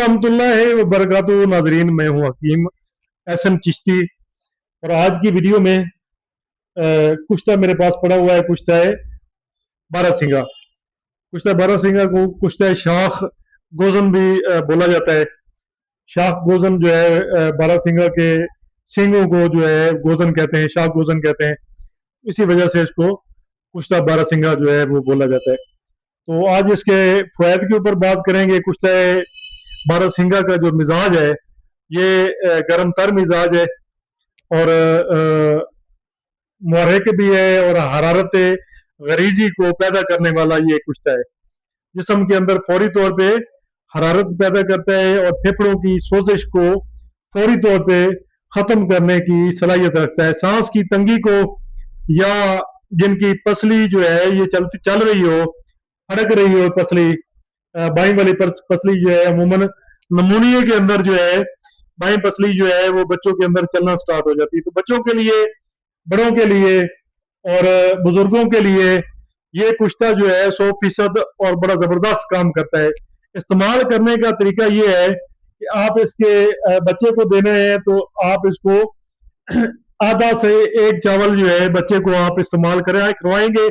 रहमतुल्लाहि व बरकातुहू। नाजरीन, मैं हूँ हकीम एहसन चिश्ती और आज की वीडियो में कुश्ता मेरे पास पड़ा हुआ है। कुश्ता है बारहसिंगा। कुश्ता बारहसिंगा को कुश्ता शाख गोजन भी बोला जाता है। शाख गोजन जो है बारहसिंगा के सींगों को जो है गोजन कहते हैं, शाख गोजन कहते हैं। इसी वजह से इसको कुश्ता बारहसिंगा जो है वो बोला जाता है। तो आज इसके फवायद के ऊपर बात करेंगे। कुश्ता बारहसिंगा का जो मिजाज है ये गर्म तर मिजाज है और मुहर्रिक भी है और हरारत गरीजी को पैदा करने वाला ये कुश्ता है। जिस्म के अंदर फौरी तौर पे हरारत पैदा करता है और फेफड़ों की सोजिश को फौरी तौर पे ख़त्म करने की सलाहियत रखता है। सांस की तंगी को या जिनकी पसली जो है ये चल रही हो, फड़क रही हो पसली, बाईं वाली पसली जो है अमूमन नमूनिए के अंदर जो है बाईं पसली जो है वो बच्चों के अंदर चलना स्टार्ट हो जाती है। तो बच्चों के लिए, बड़ों के लिए और बुजुर्गों के लिए ये कुश्ता जो है 100% और बड़ा जबरदस्त काम करता है। इस्तेमाल करने का तरीका ये है कि आप इसके बच्चे को देना है तो आप इसको आधा से एक चावल जो है बच्चे को आप इस्तेमाल करवाएंगे।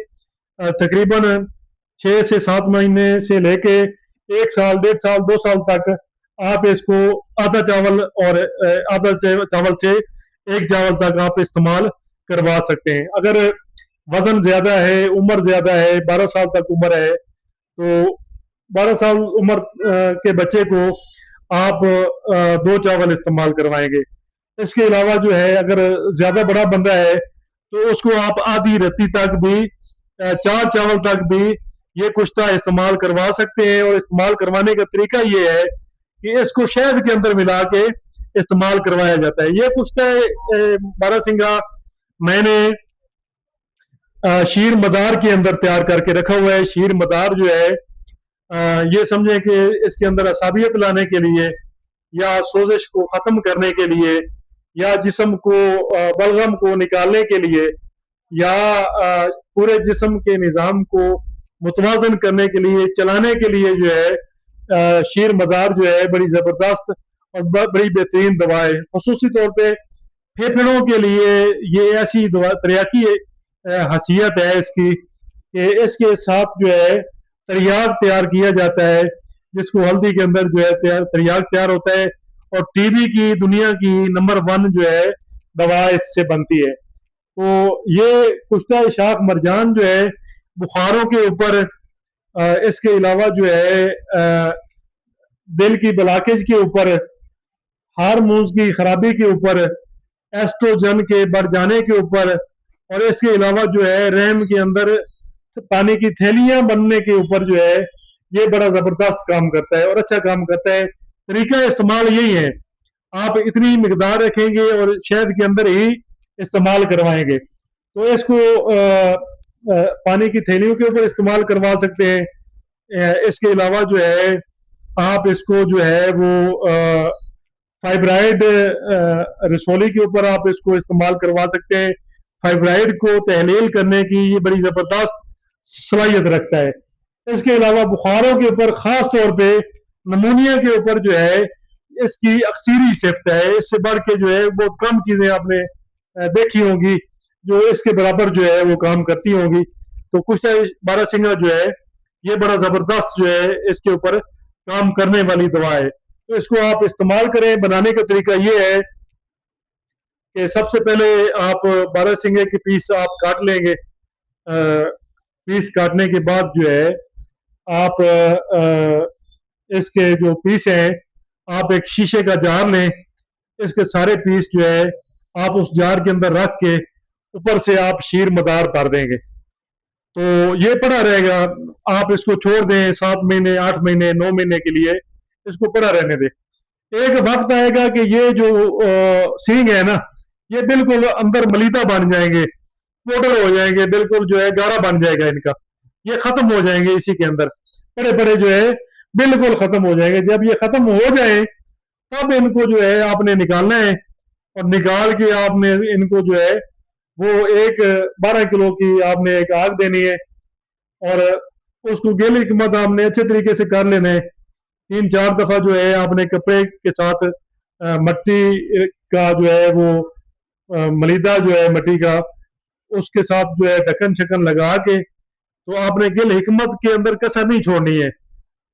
तकरीबन 6 से 7 महीने से लेके 1 साल, 1.5 साल, 2 साल तक आप इसको आधा चावल और आधा चावल से एक चावल तक आप इस्तेमाल करवा सकते हैं। अगर वजन ज्यादा है, उम्र ज्यादा है, 12 साल तक उम्र है, तो 12 साल उम्र के बच्चे को आप 2 चावल इस्तेमाल करवाएंगे। इसके अलावा जो है अगर ज्यादा बड़ा बंदा है तो उसको आप आधी रत्ती तक भी 4 चावल तक भी ये कुश्ता इस्तेमाल करवा सकते हैं। और इस्तेमाल करवाने का तरीका ये है कि इसको शहद के अंदर मिला के इस्तेमाल करवाया जाता है। ये कुश्ता बारहसिंगा मैंने शीर मदार के अंदर तैयार करके रखा हुआ है। शीर मदार जो है ये समझे कि इसके अंदर असाबियत लाने के लिए या सोजिश को ख़त्म करने के लिए या जिस्म को बलगम को निकालने के लिए या पूरे जिस्म के निज़ाम को मुतवाज़न करने के लिए, चलाने के लिए जो है शीर मदार जो है बड़ी ज़बरदस्त और बड़ी बेहतरीन दवा है। ख़ुसूसी तौर पे फेफड़ों के लिए ये ऐसी दवा तरियाकी हसीयत है इसकी कि इसके साथ जो है तरियाक तैयार किया जाता है, जिसको हल्दी के अंदर जो है तरियाक तैयार होता है और टीबी की दुनिया की नंबर 1 जो है दवा इससे बनती है। तो ये कुश्ता शाख मरजान जो है बुखारों के ऊपर, इसके अलावा जो है दिल की ब्लॉकेज के ऊपर, हार्मोन्स की खराबी के ऊपर, एस्ट्रोजन के बढ़ जाने के ऊपर और इसके अलावा जो है रहम के अंदर पानी की थैलियां बनने के ऊपर जो है ये बड़ा जबरदस्त काम करता है और अच्छा काम करता है। तरीका इस्तेमाल यही है, आप इतनी मिकदार रखेंगे और शहद के अंदर ही इस्तेमाल करवाएंगे। तो इसको पानी की थैलियों के ऊपर इस्तेमाल करवा सकते हैं। इसके अलावा जो है आप इसको जो है वो फाइब्राइड रसोली के ऊपर आप इसको इस्तेमाल करवा सकते हैं। फाइब्राइड को तहलील करने की ये बड़ी ज़बरदस्त सलाहियत रखता है। इसके अलावा बुखारों के ऊपर, ख़ास तौर पे नमूनिया के ऊपर जो है इसकी अक्सीरी सिफ्त है। इससे बढ़ के जो है बहुत कम चीज़ें आपने देखी होंगी जो इसके बराबर जो है वो काम करती होंगी। तो कुश्ता बारहसिंगा जो है ये बड़ा ज़बरदस्त जो है इसके ऊपर काम करने वाली दवा है। तो इसको आप इस्तेमाल करें। बनाने का तरीका ये है कि सबसे पहले आप बारहसिंगे के पीस आप काट लेंगे। पीस काटने के बाद जो है आप इसके जो पीस हैं आप एक शीशे का जार लें। इसके सारे पीस जो है आप उस जार के अंदर रख के ऊपर से आप शीर मदार भर देंगे। तो ये पड़ा रहेगा। आप इसको छोड़ दें 7 महीने, 8 महीने, 9 महीने के लिए इसको पड़ा रहने दें। एक वक्त आएगा कि ये जो सींग है ना ये बिल्कुल अंदर मलीदा बन जाएंगे, पोटर हो जाएंगे, बिल्कुल जो है गाढ़ा बन जाएगा इनका, ये खत्म हो जाएंगे इसी के अंदर, बड़े बड़े जो है बिल्कुल खत्म हो जाएंगे। जब ये खत्म हो जाए तब इनको जो है आपने निकालना है और निकाल के आपने इनको जो है वो एक 12 किलो की आपने एक आग देनी है और उसको गेली की मत आपने अच्छे तरीके से कर लेना है। 3-4 दफा जो है आपने कपड़े के साथ मट्टी का जो है वो मलीदा जो है मट्टी का, उसके साथ जो है ढक्कन छक्कन लगा के, तो आपने गिल हिकमत के अंदर कसर नहीं छोड़नी है।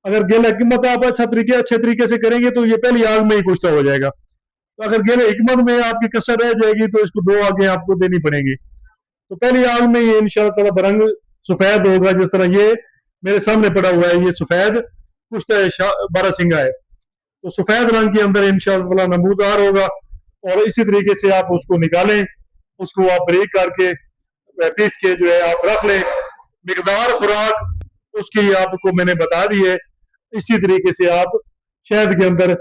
अगर गिल हिकमत आप अच्छे तरीके से करेंगे तो ये पहली आग में ही कुछ तो हो जाएगा। तो अगर गिल हिकमत में आपकी कसर रह जाएगी तो इसको 2 आगे आपको देनी पड़ेगी। तो पहली आग में ये इंशाअल्लाह ताला बरंग सफेद होगा, जिस तरह ये मेरे सामने पड़ा हुआ है, ये सफेद कुश्ता बारहसिंगा है। तो सफेद रंग के अंदर इंशाअल्लाह ताला नमूदार होगा, और इसी तरीके से आप उसको निकालें, उसको आप ब्रेक करके पीस के जो है आप रख लें। मिकदार खुराक उसकी आपको मैंने बता दी है। इसी तरीके से आप शहद के अंदर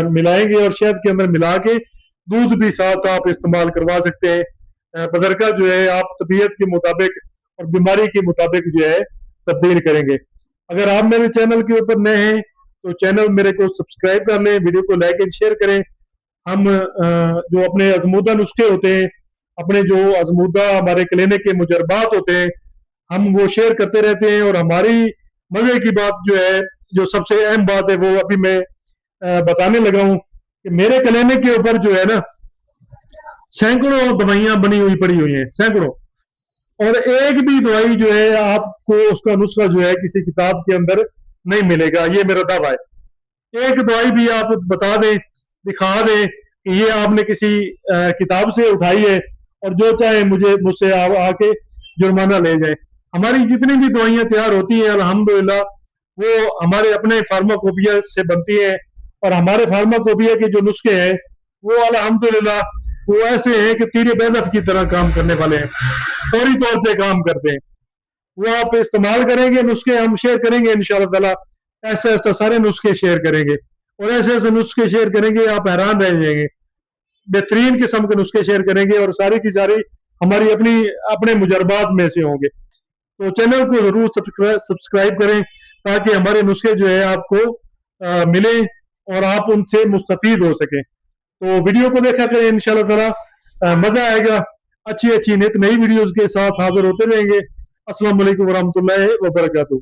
मिलाएंगे, और शहद के अंदर मिला के दूध भी साथ आप इस्तेमाल करवा सकते हैं। बदरका जो है आप तबीयत के मुताबिक और बीमारी के मुताबिक जो है तब्दील करेंगे। अगर आप मेरे चैनल के ऊपर नए हैं तो चैनल मेरे को सब्सक्राइब कर लें, वीडियो को लाइक एंड शेयर करें। हम जो अपने आजमूदा नुस्खे होते हैं, अपने जो आजमूदा हमारे क्लिनिक के मुजरबात होते हैं, हम वो शेयर करते रहते हैं। और हमारी मजे की बात जो है, जो सबसे अहम बात है, वो अभी मैं बताने लगा हूँ कि मेरे क्लिनिक के ऊपर जो है ना, सैकड़ों दवाइयां बनी हुई पड़ी हुई हैं, सैकड़ों। और एक भी दवाई जो है आपको उसका नुस्खा जो है किसी किताब के अंदर नहीं मिलेगा, ये मेरा दावा है। एक दवाई भी आप बता दें, दिखा दें कि ये आपने किसी किताब से उठाई है, और जो चाहे मुझसे आके जुर्माना ले जाए। हमारी जितनी भी दवाइयां तैयार होती हैं अल्हम्दुलिल्लाह वो हमारे अपने फार्माकोपिया से बनती हैं, और हमारे फार्माकोपिया के जो नुस्खे हैं वो अल्हम्दुलिल्लाह वो ऐसे हैं कि तीर बेदफ की तरह काम करने वाले हैं, फौरी तौर पे काम करते हैं। वो आप इस्तेमाल करेंगे, नुस्खे हम शेयर करेंगे इंशाअल्लाह ताला। ऐसे ऐसे सारे नुस्खे शेयर करेंगे, और ऐसे ऐसे नुस्खे शेयर करेंगे आप हैरान रह जाएंगे। बेहतरीन किस्म के नुस्खे शेयर करेंगे, और सारी की सारी हमारी अपने मुजरबात में से होंगे। तो चैनल को जरूर सब्सक्राइब करें, ताकि हमारे नुस्खे जो है आपको मिले और आप उनसे मुस्तफीद हो सकें। तो वीडियो को देखा करें, इंशाल्लाह ताला मजा आएगा। अच्छी अच्छी नित नई वीडियोस के साथ हाजिर होते रहेंगे। अस्सलाम वालेकुम वरहमतुल्लाहि वबरकातुहू।